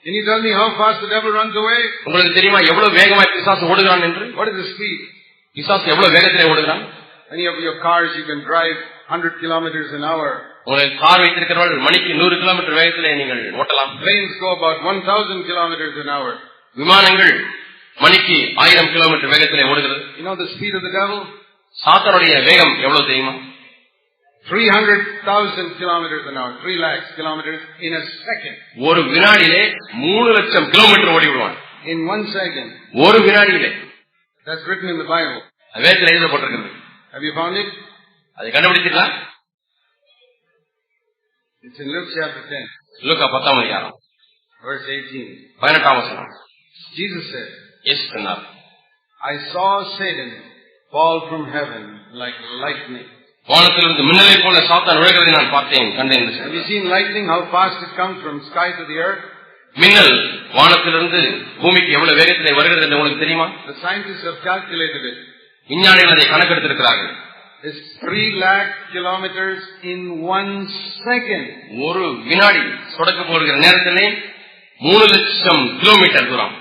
Can you tell me how fast the devil runs away? உங்களுக்கு தெரியுமா எவ்வளவு வேகமாய் பிசாசு ஓடுகிறான் என்று? What is the speed? பிசாசு எவ்வளவு வேகத்திலே ஓடுகிறான்? Any of your cars you can drive 100 kilometers an hour. உங்களுக்கு கார் வைத்திருக்கிறவர்கள் மணிக்கு 100 கிலோமீட்டர் வேகத்திலே நீங்கள் ஓட்டலாம். Planes go about 1000 kilometers an hour. விமானங்கள் மணிக்கு 1000 கிலோமீட்டர் வேகத்திலே ஓடுகிறது. You know the speed of the devil? சாத்தானுடைய வேகம் எவ்வளவு தெரியுமா? 300,000 kilometers an hour, 3 lakhs kilometers in a second. ஒரு வினாடியிலே 3 லட்சம் கிலோமீட்டர் ஓடி விடுவான். In 1 second. ஒரு வினாடியிலே. That's written in the Bible. வேதத்தில் எழுதப்பட்டிருக்கிறது. Have you found it? அதை கண்டுபிடித்தீங்களா? It's in Luke chapter 10. லூக்கா 10ஆம் அதிகாரம் Verse 18. 18ஆம் வசனம். Jesus said, இயேசு சொன்னார், I saw Satan fall from heaven like lightning. வானத்திலிருந்து மின்னலை போல சாத்தான் விழுகிறதை நான் பார்த்தேன், கண்டேன். Have you seen lightning, how fast it comes from sky to the earth? மின்னல் வானத்திலிருந்து பூமிக்கு எவ்வளவு வேகத்திலே வருகிறது என்று உங்களுக்கு தெரியுமா? The scientists have calculated it. விஞ்ஞானிகள் அதை கணக்கெடுத்திருக்கிறார்கள். It's 3 lakh kilometers in 1 second. ஒரு வினாடி சொடக்க போடுகிற நேரத்திலே 3 லட்சம் கிலோமீட்டர் தூரம்.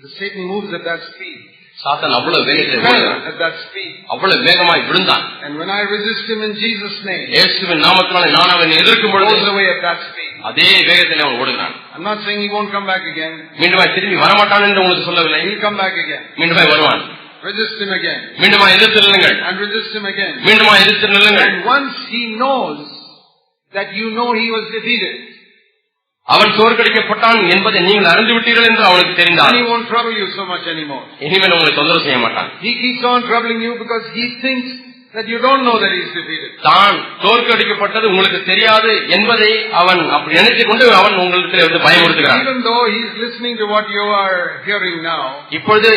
The Satan moves at that speed. சாத்தான் அவ்வளவு வேகத்திலே ஓடுகிறான். At that speed. அவ்வளவு வேகமாய் விழுந்தான். And when I resist him in Jesus' name, இயேசுவின் நாமத்தினாலே நான் அவனை எதிர்க்கும் பொழுது goes away at that speed. அதே வேகத்திலே அவன் ஓடுகிறான். I'm not saying he won't come back again. மீண்டுமாய் திரும்பி வரமாட்டான் என்று உங்களுக்கு சொல்லவில்லை. He'll come back again. மீண்டுமாய் வருவான். Resist him again. மீண்டுமாய் எதிர்த்து நில்லுங்கள். And resist him again. மீண்டுமாய் எதிர்த்து நில்லுங்கள். And once he knows that you know he was defeated, அவன் தோற்கடிக்கப்பட்டான் என்பதை நீங்கள் அறிந்து விட்டீர்கள் என்று அவனுக்கு தெரிந்தால் he won't trouble you so much anymore. இனிமேல் உங்களை தொந்தரவு செய்ய மாட்டான். He keeps on troubling you because he thinks that you don't know that he is defeated. தான் தோற்கடிக்கப்பட்டது உங்களுக்கு தெரியாது என்பதை அவன் அப்படி நினைத்துக் கொண்டு அவன் உங்களிடத்தில் வந்து பயமுறுத்துகிறான். Even though he is listening to what you are hearing now, இப்பொழுது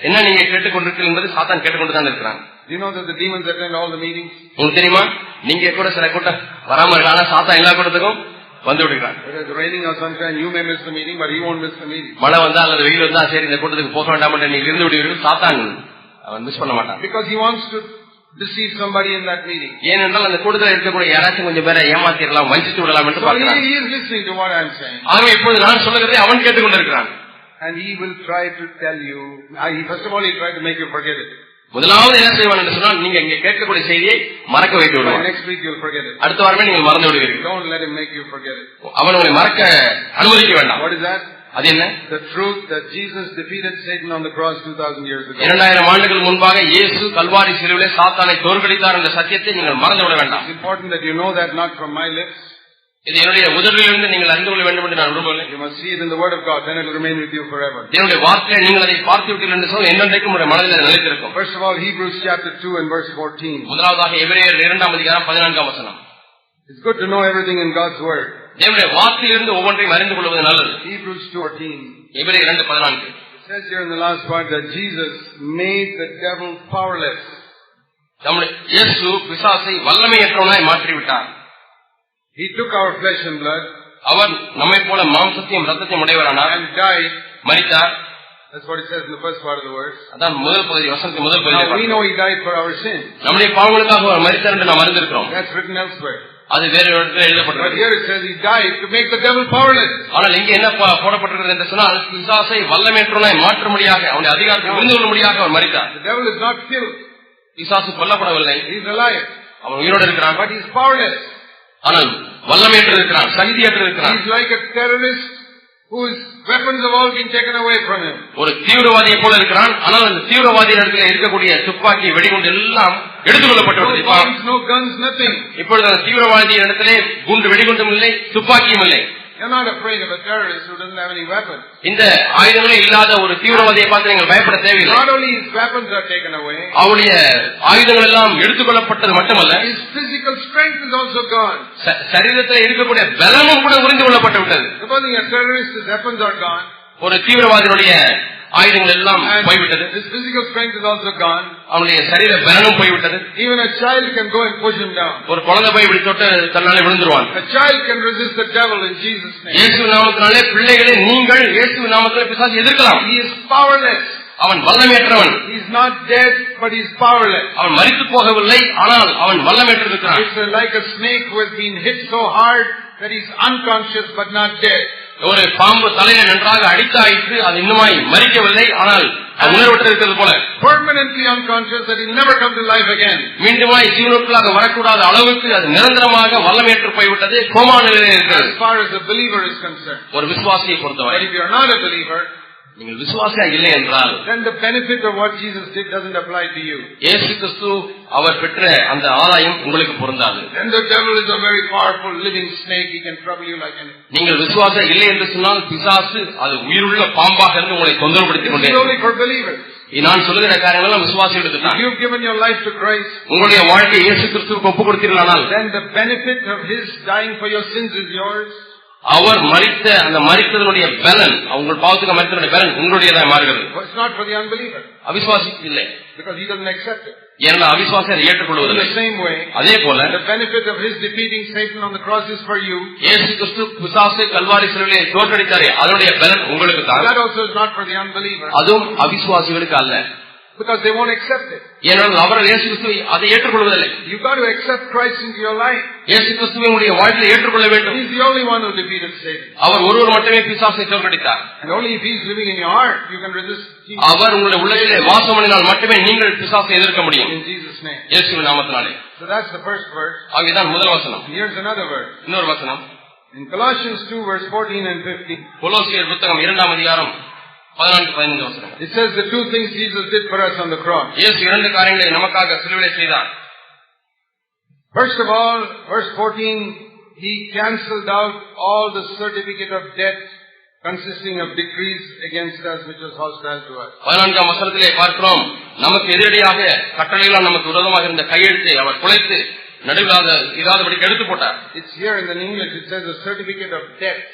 என்ன நீங்க கேட்டுக்கொண்டிருக்கிறீர்கள் என்பது சாத்தான் கேட்டுக்கொண்டுதான் இருக்கிறான். you know that the demons attend all the meetings. உங்களுக்கு தெரியுமா, நீங்க கூட சில கூட்டம் வராம இருக்காங்க, சாத்தான் எல்லா கூட்டத்துக்கும் வந்து விடுகிறான். Whether it's raining or sunshine, you may miss the meeting, but he won't miss the meeting. மழை வந்தா அல்லது வெயில் வந்தா சரி இந்த கூட்டத்துக்கு போக வேண்டாம் என்று நீங்க இருந்து விடுவீர்கள். சாத்தான் அவன் மிஸ் பண்ண மாட்டான். Because he wants to deceive somebody in that meeting. ஏனென்றால் அந்த கூட்டத்தில் இருக்கக்கூடிய யாராச்சும் கொஞ்சம் பேரை ஏமாத்திடலாம், வஞ்சித்து விடலாம் என்று பார்க்கிறான். He is listening to what I am saying. ஆகவே இப்பொழுது நான் சொல்லுகிறதை அவன் கேட்டுக்கொண்டிருக்கிறான். And he will try to tell you, first of all he try to make you forget it. முதலாவது என்ன செய்வான் என்று சொன்னால், நீங்க இங்க கேட்கக்கூடிய செய்தியை மறக்க வைத்து விடுவான். Next week you'll forget it. அடுத்த வாரமே நீங்கள் மறந்து விடுவீர்கள். Don't let him make you forget it. அவன் உங்களை மறக்க அனுமதிக்க வேண்டாம். What is that? அது என்ன? The truth that Jesus defeated Satan on the cross 2000 years ago. 2000 ஆண்டுகள் முன்பாக இயேசு கல்வாரி சிலுவையிலே சாத்தானை தோற்கடித்தார் என்ற சத்தியத்தை நீங்கள் மறந்து விட வேண்டாம். It's important that you know that, not from my lips. இது என்னுடைய உதடுகளிலிருந்து நீங்கள் அறிந்து கொள்ள வேண்டும் என்று நான் விரும்பவில்லை. You must see it in the word of God, then it will remain with you forever. என்னுடைய வார்த்தையை நீங்கள் அதை பார்த்து விட்டீர்கள் என்று சொன்னால் என்னென்றைக்கும் உங்களுடைய மனதில் நிலைத்திருக்கும். First of all, Hebrews chapter 2 and verse 14. முதலாவதாக எபிரேயர் 2ஆம் அதிகாரம் 14ஆம் வசனம். It's good to know everything in God's word. தேவனுடைய வார்த்தையிலிருந்து ஒவ்வொன்றையும் அறிந்து கொள்வது நல்லது. Hebrews 2:14. எபிரேயர் 2:14. It says here in the last part that Jesus made the devil powerless. நம்முடைய இயேசு பிசாசை வல்லமையற்றவனாய் மாற்றி விட்டார். He took our flesh and blood. அவர் நம்மை போல மாம்சத்தையும் ரத்தத்தையும் உடையவரானார். And died. மரித்தார். That's what it says in the first part of the verse. அதான் முதல் பகுதி, வசனத்தின் முதல் பகுதி. Now we know he died for our sins. நம்முடைய பாவங்களுக்காக அவர் மரித்தார் என்று நாம் அறிந்திருக்கிறோம். That's written elsewhere. அது வேறு இடத்தில் But எழுதப்பட்டிருக்கிறது. here it says he died to make the devil powerless. ஆனால் இங்கே என்ன போடப்பட்டிருக்கிறது என்று சொன்னால், பிசாசை வல்லமையற்றவனாய் மாற்றும்படியாக, அவனுடைய அதிகாரத்தை புரிந்து கொள்ளும்படியாக அவர் மரித்தார். The devil is not killed. பிசாசு கொல்லப்படவில்லை, He is alive. அவன் உயிரோடு இருக்கிறான். But he is powerless. ஆனால் வல்லமையற்று இருக்கிறான், சக்தியற்று He இருக்கிறான். is like a terrorist whose weapons have all been taken away from him. ஒரு தீவிரவாதியை போல இருக்கிறான். ஆனால் அந்த தீவிரவாதியின் இடத்துல இருக்கக்கூடிய துப்பாக்கி, வெடிகுண்டு எல்லாம் எடுத்துக்கொள்ளப்பட்டு No bombs, no guns, nothing. இப்பொழுது அந்த தீவிரவாதியின் இடத்திலே குண்டு வெடிகுண்டும் இல்லை, துப்பாக்கியும் இல்லை. You're not afraid of a terrorist who doesn't have any weapons. இந்த ஆயுதங்களே இல்லாத ஒரு தீவிரவாதியை பார்த்து நீங்கள் பயப்பட தேவையில்லை. Not only his weapons are taken away, அவருடைய ஆயுதங்கள் எல்லாம் எடுத்துக்கொள்ளப்பட்டது மட்டுமல்ல, his physical strength is also gone. சரீரத்தில் இருக்கக்கூடிய பலமும் கூட உறிந்து கொள்ளப்பட்டு விட்டது. Supposing a terrorist, his weapons are gone. ஒரு தீவிரவாதியுடைய ஆயுதங்கள் எல்லாம் போய்விட்டது. His physical strength is also gone. அவனுடைய சரீர பலனும் போய்விட்டது. Even a child can go and push him down. ஒரு குழந்தை போய் இப்படி தொட்டு தன்னாலே விழுந்துருவான். A child can resist the devil in Jesus' name. இயேசு நாமத்தினாலே பிள்ளைகளே நீங்கள் இயேசு நாமத்திலே பிசாசை எதிர்க்கலாம். He is powerless. அவன் வல்லமையற்றவன். He is not dead, but he is powerless. அவன் மரித்து போகவில்லை, ஆனால் அவன் வல்லமையற்றிருக்கிறான். It's like a snake who has been hit so hard that he is unconscious but not dead. ஒரு பாம்பு தலையை நன்றாக அடித்தாயிற்று, அது இன்னுமாய் மரிக்கவில்லை, ஆனால் உணர்வற்று இருக்கிறது போல permanently unconscious that he'll never come to life again. மீண்டுமாய் ஜீவனுக்குள்ளாக வரக்கூடாத அளவுக்கு அது நிரந்தரமாக வல்லமையற்று போய்விட்டது, கோமா நிலையில் இருக்கிறது. As far as a believer is concerned, ஒரு விசுவாசியை பொறுத்தவரை, but if you are not a believer, நீங்கள் விசுவாசியா இல்லை என்றால் then the benefit of what Jesus did doesn't apply to you. இயேசு கிறிஸ்து அவர் பெற்ற அந்த ஆதாயம் உங்களுக்கு பொருந்தாது. And the devil is a very powerful living snake, he can trouble you like anything. நீங்கள் விசுவாசம் இல்லை என்று சொன்னால் பிசாசு அது உயிருள்ள பாம்பாக இருந்து உங்களை தொந்தரவுபடுத்திக் கொண்டே. This is only for believers. நான் சொல்லுகிற காரியங்கள் விசுவாசிகளுக்கு தான். If you've given your life to Christ, உங்களுடைய வாழ்க்கையை இயேசு கிறிஸ்துவுக்கு ஒப்புக் கொடுத்தீர்களானால், then the benefit of his dying for your sins is yours. அவர் மரித்த அந்த மரித்ததனுடைய பலன், உங்கள் பாவத்துக்கு மரித்ததனுடைய பலன் உங்களுடையதாக மாறுகிறது. It's not for the unbeliever. அவிசுவாசிக்கு இல்லை, because he doesn't accept it. ஏன்னா அவிசுவாசி அதை ஏற்றுக்கொள்வதில்லை. In the same way, அதே போல the benefit of his defeating Satan on the cross is for you. இயேசு கிறிஸ்து பிசாசை கல்வாரி சிலுவையிலே தோற்கடித்தாரே, அதனுடைய பலன் உங்களுக்கு தான். That also is not for the unbeliever. அதுவும் அவிசுவாசிகளுக்கு அல்ல, because they won't accept it. ஏனென்றால் அவர்கள் இயேசு கிறிஸ்துவை அதை ஏற்றுக்கொள்வதில்லை. You got to accept Christ into your life. இயேசு கிறிஸ்துவை உங்களுடைய வாழ்க்கையில் ஏற்றுக்கொள்ள வேண்டும். He's the only one who defeated Satan. அவர் ஒருவர் மட்டுமே பிசாசை தோற்கடித்தார். And only if he's living in your heart you can resist Jesus. அவர் உங்களுடைய உள்ளத்திலே வாசம் பண்ணினால் மட்டுமே நீங்கள் பிசாசை எதிர்க்க முடியும். In Jesus name. இயேசுவின் நாமத்தினாலே. So that's the first verse. அதுதான் முதல் வசனம். Here's another verse. இன்னொரு வசனம் in Colossians 2 verse 14 and 15. கொலோசியர் புத்தகம் 2ஆம் அதிகாரம் 14-15 வசனம். It says the two things Jesus did for us on the cross. இயேசு இரண்டு காரியங்களை நமக்காக சிலுவையிலே செய்தார். First of all, verse 14, he cancelled out all the certificate of debt consisting of decrees against us which was hostile to us. 14ஆம் வசனத்திலே பார்க்கிறோம், நமக்கு எதிரடியாக கட்டளைகளால் நமக்கு விரோதமாக இருந்த கையெழுத்தை அவர் குலைத்து நடுவிலாத இராதபடிக்கு எடுத்து போட்டார். It's here in the English, it says a certificate of debt.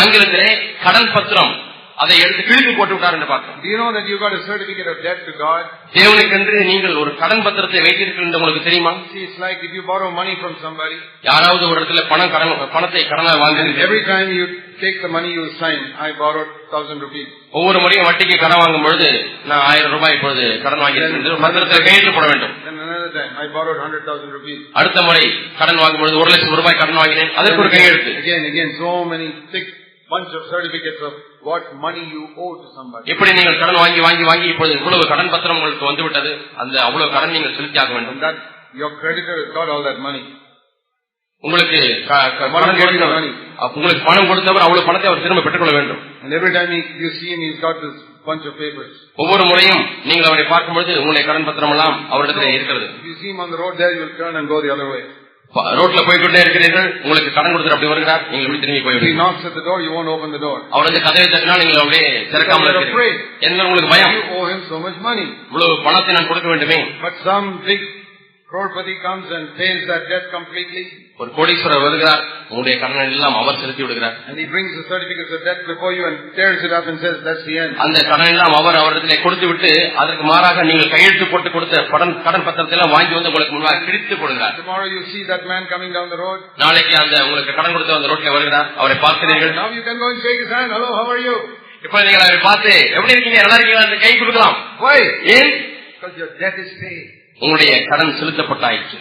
ஆங்கிலத்திலே கடன் பத்திரம், அதை எடுத்து கிழித்து போட்டு விட்டார் என்று பார்க்கிறோம். Do you know that you got a certificate of debt to God? தேவனுக்கென்று நீங்கள் ஒரு கடன் பத்திரத்தை வைத்திருக்கிறீர்கள் என்று உங்களுக்கு தெரியுமா? See, it's like if you borrow money from somebody. யாராவது ஒரு இடத்துல பணத்தை கடனாக வாங்குறீங்க. Every time you take the money you sign, I borrowed 1000 rupees. ஒவ்வொரு முறையும் வட்டிக்கு கடன் வாங்கும் பொழுது நான் 1000 ரூபாய் இப்பொழுது கடன் வாங்கியிருக்கேன் பத்திரத்தில் கையெழுத்து போட வேண்டும். Then another time I borrowed 100,000 rupees. அடுத்த முறை கடன் வாங்கும் பொழுது 1 லட்சம் ரூபாய் கடன் வாங்கினேன், அதற்கு ஒரு கையெழுத்து. Again so many thick bunch of certificates of what money you owe to somebody. எப்படி நீங்கள் கடன் வாங்கி இப்பொழுது இவ்வளவு கடன் பத்திரம் உங்களுக்கு வந்துவிட்டது, அந்த அவ்வளவு கடன் நீங்கள் செலுத்தியாக வேண்டும். That your creditor has got all that money. உங்களுக்கு பணம் கொடுத்தவர் அவ்வளவு பணத்தை அவர் திரும்ப பெற்றுக்கொள்ள வேண்டும். And every time you see him, he's got this bunch of papers. ஒவ்வொரு முறையும் நீங்கள் அவரை பார்க்கும்போது உங்களுடைய கடன் பத்திரம் எல்லாம் அவரிடத்தில் இருக்கிறது. If you see him on the road there, you will turn and go the other way. ரோட்ல போய்கொண்டே இருக்கிறீர்கள், உங்களுக்கு கடன் கொடுத்து அப்படி வருகிறார், நீங்கள் எப்படி திரும்பி போய்விடுவீங்க. He knocks at the door, you won't open the door. அவர் வந்து கதவை தட்டினால் நீங்கள் அப்படியே திறக்காமல் இருக்கிறீர்கள். என்ன உங்களுக்கு பயம்? You owe him so much money. இவ்வளவு பணத்தை நான் கொடுக்க வேண்டுமே. But some big crorepati comes and pays that debt completely. ஒரு கோடீஸ்வரர் வருகிறார், உங்களுடைய கடன் எல்லாம் அவர் செலுத்தி விடுகிறார். And he brings the certificates of debt before you and tears it up and says that's the end. அந்த கடன் எல்லாம் அவரிடத்திலே கொடுத்து விட்டு அதற்கு மாறாக நீங்கள் கையெழுத்து போட்டு கொடுத்த கடன் பத்திரத்தை எல்லாம் வாங்கி வந்து உங்களுக்கு முன்பாக கிழித்து போடுகிறார். Tomorrow you see that man coming down the road. நாளைக்கு அந்த உங்களுக்கு கடன் கொடுத்த அந்த ரோட்ல வருகிறார், அவரை பார்க்கிறீர்கள். Now you can go and shake his hand. Hello, how are you? இப்ப நீங்கள் அவரை பார்த்து எப்படி இருக்கீங்க, நல்லா இருக்கீங்களா என்று கை கொடுக்கலாம். Why? ஏன்? Because your debt is paid. உங்களுடைய கடன் செலுத்தப்பட்டாயிற்று.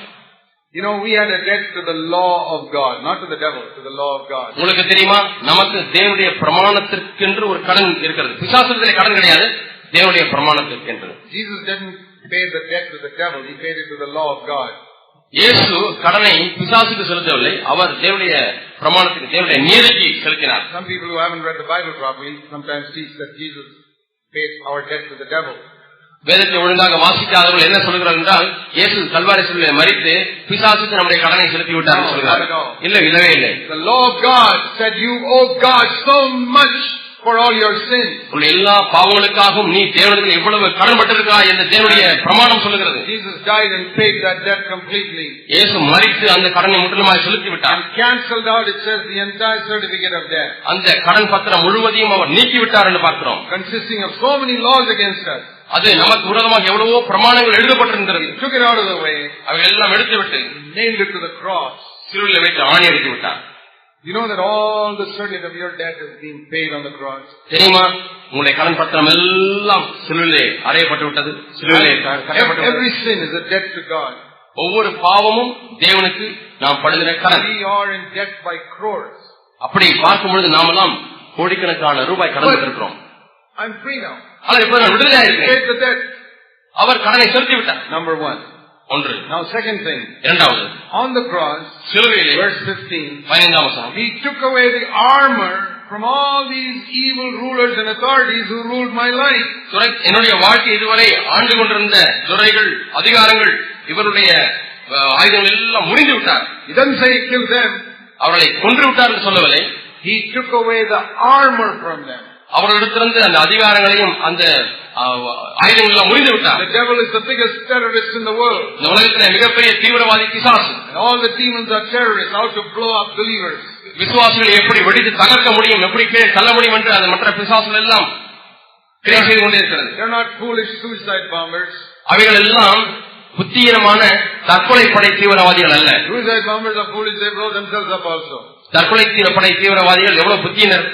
You know, we had a debt to the law of God, not to the devil, to the law of God. உங்களுக்கு தெரியுமா, நமக்கு தேவனுடைய பிரமாணத்திற்கென்று ஒரு கடன் இருக்கிறது. பிசாசுவிலே கடன் கிடையாது, தேவனுடைய பிரமாணத்திற்கென்று. Jesus didn't pay the debt to the devil, he paid it to the law of God. இயேசு கடனை பிசாசுக்கு செலுத்தவில்லை, அவர் தேவனுடைய பிரமாணத்துக்கு, தேவனுடைய நீதிக்கு செலுத்தினார். Some people who haven't read the Bible properly sometimes teach that Jesus paid our debt to the devil. வேதத்தை ஒழுங்காக வாசிக்காதவர்கள் என்ன சொல்கிறார் என்றால், இயேசு கல்வாரி சிலுவையிலே மரித்து பிசாசுக்கு நம்முடைய கடனை செலுத்தி விட்டார் என்று சொல்கிறார். இல்லவே இல்லை. The law of God said you owe God so much for all your sins. உன்னுடைய எல்லா பாவங்களுக்காகவும் நீ தேவனுக்கு எவ்வளவு கடன் பட்டிருக்கிறாய் என்று தேவனுடைய பிரமாணம் சொல்கிறது. Jesus died and paid that debt completely. இயேசு மரித்து அந்த கடனை முற்றிலுமாய் செலுத்தி விட்டார். Cancelled out, it says, the entire certificate of debt. அந்த கடன் பத்திரம் முழுவதையும் அவர் நீக்கி விட்டார் என்று பார்க்கிறோம். Consisting of so many laws against us. அது நமக்கு விரோதமாக எவ்வளவோ பிரமாணங்கள் எழுதப்பட்டிருக்கிறது. Took it out of the way. அவைகள் எல்லாம் எடுத்துவிட்டு nailed it to the cross. சிலுவையில் வைத்து ஆணி அடித்து விட்டார். You know that all the certificate of your debt has been paid on the cross. தெரியுமா, உங்களுடைய கடன் பத்திரம் எல்லாம் சிலுவையிலே அறையப்பட்டு விட்டது. சிலுவையிலே கட்டப்பட்டு விட்டது. Every sin is a debt to God. ஒவ்வொரு பாவமும் தேவனுக்கு நாம் படுகிற கடன். We are in debt by crores. அப்படி பார்க்கும் பொழுது நாமெல்லாம் கோடிக்கணக்கான ரூபாய் கடன் பெற்றிருக்கிறோம். I'm free now. ஆனால் இப்ப நான் விடுதலையா Paid the இருக்கிறேன். debt. அவர் கடனை செலுத்தி விட்டார். Number one. ஒன்று. Now second thing. இரண்டாவது, On the cross, சிலுவையிலே verse 15, 15ஆம் வசனம், he took away the armor from all these evil rulers and authorities who ruled my life. என்னுடைய வாழ்க்கை இதுவரை ஆண்டு கொண்டிருந்த துரைகள், அதிகாரங்கள், இவருடைய ஆயுதங்கள் எல்லாம் முடிந்து விட்டார். He doesn't say he killed them. அவர்களை கொன்று விட்டார் என்று சொல்லவில்லை. He took away the armor from them. அவர்களிடத்திலிருந்து அந்த அதிகாரங்களையும் அந்த ஆயுதங்கள் எல்லாம் முடிந்து விட்டார். The devil is the biggest terrorist in the world. இந்த உலகத்திலே மிகப்பெரிய தீவிரவாதி பிசாசு. And all the demons are terrorists, how to blow up believers. விசுவாசிகளை எப்படி வெடித்து தகர்க்க முடியும், எப்படி கீழே தள்ள முடியும் என்று அந்த மற்ற பிசாசுகள் எல்லாம் கிரியை செய்து கொண்டே இருக்கிறது. They're not foolish suicide bombers. அவைகள் எல்லாம் புத்தியீனமான தற்கொலை படை தீவிரவாதிகள் அல்ல. Suicide bombers are foolish, they blow themselves up also. தற்கொலை படை தீவிரவாதிகள் எவ்வளவு புத்தியினர்,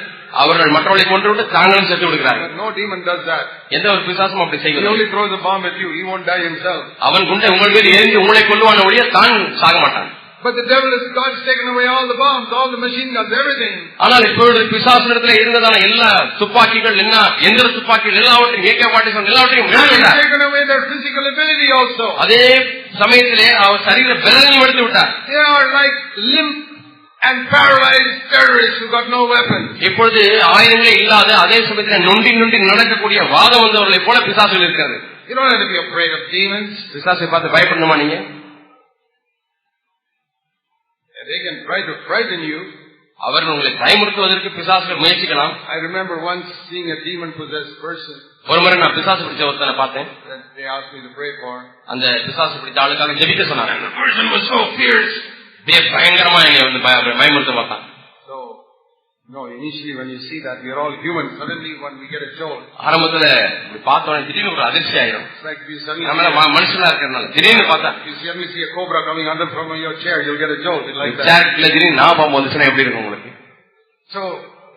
அவர்கள் மற்றவர்களை கொன்றுவிட்டு தாங்களும் செத்து விடுகிறார்கள். But no demon does that. எந்த ஒரு பிசாசும் அப்படி He செய்வதில்லை. only throws a bomb at you, he won't die himself. அவன் குண்டை உங்கள் மீது எரிந்து உங்களை கொல்லுவான ஒழிய தான் சாக மாட்டான். But the devil is, God's taken away all the bombs, all the machine guns, everything. ஆனால் இப்பொழுது பிசாசினிடத்தில் இருந்ததான எல்லா துப்பாக்கிகள், என்ன எந்திர துப்பாக்கிகள் எல்லாவற்றையும், AK-47 எல்லாவற்றையும் He's taken away their physical ability also. அதே சமயத்திலே அவர் சரீர பலனையும் எடுத்து விட்டார். They are like limp and paralyzed terrorists who got no weapons. இப்பொழுது ஆயுதங்களே இல்லாத அதே சமயத்தில் நொண்டி நடக்கக்கூடிய வாதம் வந்தவர்களை போல பிசாசுகள் இருக்கிறது. You don't have to be afraid of demons. பிசாசை பார்த்து பயப்படணுமா நீங்க? They can try to frighten you. அவர்கள் உங்களை பயமுறுத்துவதற்கு பிசாசுகள் முயற்சிக்கலாம். I remember once seeing a demon-possessed person. ஒரு முறை நான் பிசாசு பிடிச்ச ஒருத்தனை பார்த்தேன். They asked me to pray for. அந்த பிசாசு பிடித்த ஆளுக்காக ஜெபிக்க சொன்னாங்க. The person was so fierce. பயங்கரமா என்னை வந்து பயமுறுத்த பார்த்தான். So, no, initially when you see that, we are all human. Suddenly when we get a jolt. ஆரம்பத்துல பார்த்தோம் திடீர்னு ஒரு அதிர்ச்சி ஆயிடும். It's like you suddenly மனுஷனா இருக்கிறதுனால திடீர்னு பார்த்தா, you suddenly see a cobra coming under from your chair, you'll get a jolt. It's like that. சேர்ல திடீர்னு நான் பாம்பு வந்துச்சுன்னா எப்படி இருக்கும் உங்களுக்கு? So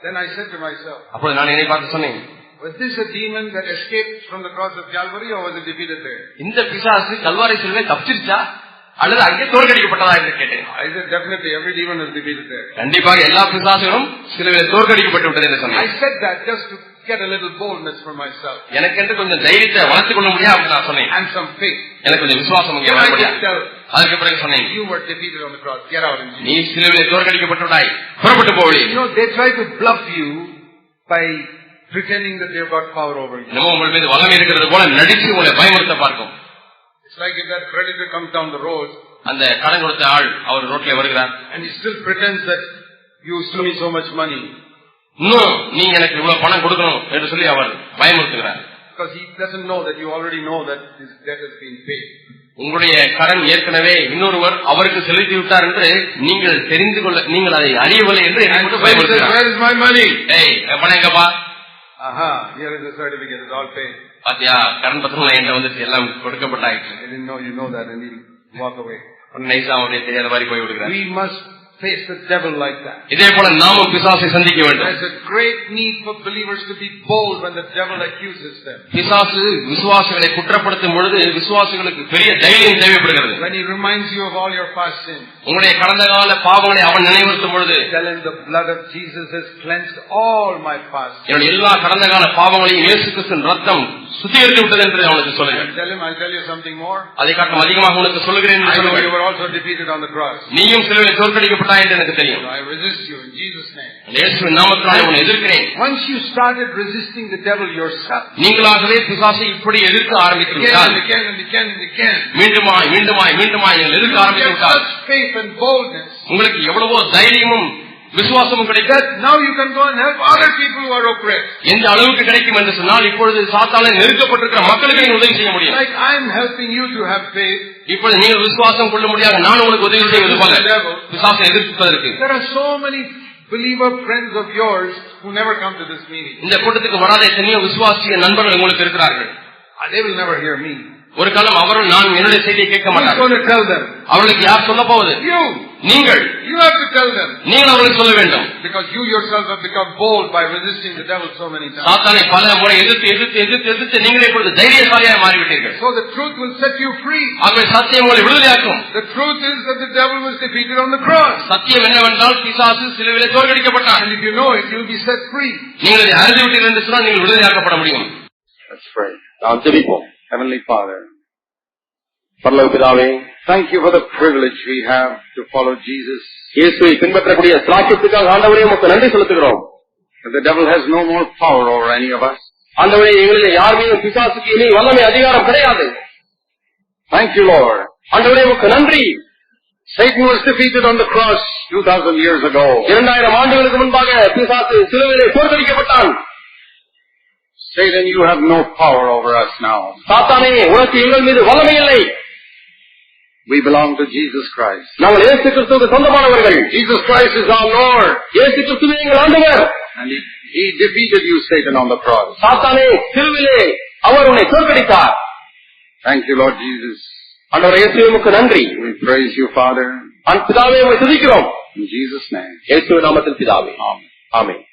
then I said to myself, அப்போ நான் என்னை பார்த்து சொன்னேன், was this a demon that escaped from the cross of Calvary or was it defeated there? இந்த பிசாசு கல்வாரி சிலுவை தப்பிச்சிருச்சா அல்லது அங்கே தோற்கடிக்கப்பட்டதா என்று கேட்டேன். I said definitely every demon is defeated there. கண்டிப்பாக எல்லா பிசாசுகளும் சிலுவையில் தோற்கடிக்கப்பட்டு விட்டது என்று சொன்னேன். I said that just to get a little boldness for myself. எனக்கென்று கொஞ்சம் தைரியத்தை வளர்த்துக் கொள்ள முடியாது அப்படின்னு நான் சொன்னேன். And some faith. எனக்கு கொஞ்சம் விசுவாசம் இங்கே வர முடியாது. அதுக்கு பிறகு சொன்னேன், you were defeated on the cross. Get out in Jesus. நீ சிலுவையில் தோற்கடிக்கப்பட்டுவிட்டாய், புறப்பட்டு போய். You know, they try to bluff you by pretending that they've got power over you. நம்ம உங்கள் மீது வல்லமை இருக்கிறது போல நடிச்சு உங்களை பயமுறுத்த பார்க்கும். It's like if that creditor comes down the road. அந்த கடன் கொடுத்த ஆள் அவர் ரோட்ல வருகிறார். And he still pretends that you owe me so much money. இன்னும் நீங்க எனக்கு இவ்வளவு பணம் கொடுக்கணும் என்று சொல்லி அவர் பயமுறுத்துகிறார். Because he doesn't know that you already know that his debt has been paid. உங்களுடைய கடன் ஏற்கனவே இன்னொருவர் அவருக்கு செலுத்தி விட்டார் என்று நீங்கள் தெரிந்து கொள்ள, நீங்கள் அதை அறியவில்லை என்று பயமுறுத்துகிறார். Where is my money? ஏய் பணம் எங்கப்பா? Aha, here is the certificate, it's all paid. பாத்தியா, கடன் பத்திரம் என்கிட்ட வந்துச்சு, எல்லாம் கொடுக்கப்பட்டாயிற்று. I didn't know you know that, and he'll walk away. நைசா அவருடைய தெரியாத மாதிரி போய் விடுகிறார். We must face the devil like that. இதே போல நாமும் பிசாசை சந்திக்க வேண்டும். There's a great need for believers to be bold when the devil accuses them. பிசாசு விசுவாசிகளை குற்றப்படுத்தும் பொழுது விசுவாசிகளுக்கு பெரிய தைரியம் தேவைப்படுகிறது. When he reminds you of all your past sins. உங்களுடைய கடந்த கால பாவங்களை அவன் நினைவுறுத்தும் பொழுது, tell him the blood of Jesus has cleansed all my past sins. என்னுடைய எல்லா கடந்த கால பாவங்களையும் இயேசு கிறிஸ்துவின் ரத்தம் சுத்திகரித்து விட்டது என்று அவனுக்கு சொல்லுங்க. I'll tell you something more. அதை காட்டும் அதிகமாக உனக்கு சொல்லுகிறேன். You were also defeated on the cross. நீயும் சிலுவையில் தோற்கடிக்கப்பட்டாய் என்று எனக்கு தெரியும். I resist you in Jesus' name. இயேசுவின் நாமத்தினாலே உன்னை எதிர்க்கிறேன். Once you started resisting the devil yourself, நீங்களாகவே பிசாசை இப்படி எதிர்க்க ஆரம்பித்து விட்டால், மீண்டுமாய் நீங்கள் எதிர்க்க ஆரம்பித்து விட்டால், faith and boldness, உங்களுக்கு எவ்வளவோ தைரியமும் விசுவாசமும் கிடைக்கும். Now you can go and help other people who are oppressed. எந்த அளவுக்கு கிடைக்கும் என்று சொன்னால், இப்பொழுது சாத்தானால் நெருக்கப்பட்டிருக்கிற மக்களுக்கு நீங்கள் உதவி செய்ய முடியும். Like I am helping you to have faith. இப்பொழுது நீங்கள் விசுவாசம் கொள்ள முடியாது, நான் உங்களுக்கு உதவி செய்வது போல பிசாசை எதிர்ப்பதற்கு. There are so many believer friends of yours who never come to this meeting. இந்த கூட்டத்துக்கு வராத எத்தனையோ விசுவாசிய நண்பர்கள் உங்களுக்கு இருக்கிறார்கள். They will never hear me. ஒரு காலம் அவர்கள் நான் என்னுடைய செய்தியை கேட்க மாட்டார்கள். Who's going to tell them? அவர்களுக்கு யார் சொல்ல போவது? You. நீங்கள். You have to tell them. நீங்கள் அவர்களுக்கு சொல்ல வேண்டும். Because you yourself have become bold by resisting the devil so many times. சாத்தானை பல முறை எதிர்த்து நீங்களே இப்பொழுது தைரியசாலியாக மாறிவிட்டீர்கள். So the truth will set you free. ஆகவே சத்தியம் உங்களை விடுதலையாக்கும். The truth is that the devil was defeated on the cross. சத்தியம் என்னவென்றால் பிசாசு சிலுவையிலே தோற்கடிக்கப்பட்டான். And if you know it, you will be set free. நீங்கள் இதை அறிந்து விட்டீர்கள் என்று சொன்னால் நீங்கள் விடுதலையாக்கப்பட முடியும். Let's pray. நாம் ஜெபிப்போம். Heavenly Father, பரலோக பிதாவே, thank you for the privilege we have to follow Jesus. இயேசுவை பின்பற்றக்கூடிய சாக்கியத்துக்காக ஆண்டவரே உமக்கு நன்றி செலுத்துகிறோம். That the devil has no more power over any of us. ஆண்டவரே, எங்களிலே யார் மீதும் பிசாசுக்கு இனி வல்லமை அதிகாரம் கிடையாது. Thank you, Lord. ஆண்டவரே உமக்கு நன்றி. Satan was defeated on the cross 2000 years ago. 2000 ஆண்டுகளுக்கு முன்பாக பிசாசு சிலுவையிலே தோற்கடிக்கப்பட்டான். Satan, you have no power over us now. சாத்தானே, உனக்கு எங்கள் மீது வல்லமை இல்லை. We belong to Jesus Christ. நாங்கள் இயேசு கிறிஸ்துவுக்கு சொந்தமானவர்கள். Jesus Christ is our Lord. இயேசு கிறிஸ்துவே எங்கள் ஆண்டவர். And he defeated you, Satan, on the cross. சாத்தானே, சிலுவையிலே அவர் உன்னை தோற்கடித்தார். Thank you, Lord Jesus. ஆண்டவரே இயேசுவே உமக்கு நன்றி. We praise you, Father. பிதாவே உம்மை துதிக்கிறோம். In Jesus' name. இயேசுவின் நாமத்தில் பிதாவே. Amen. ஆமென்.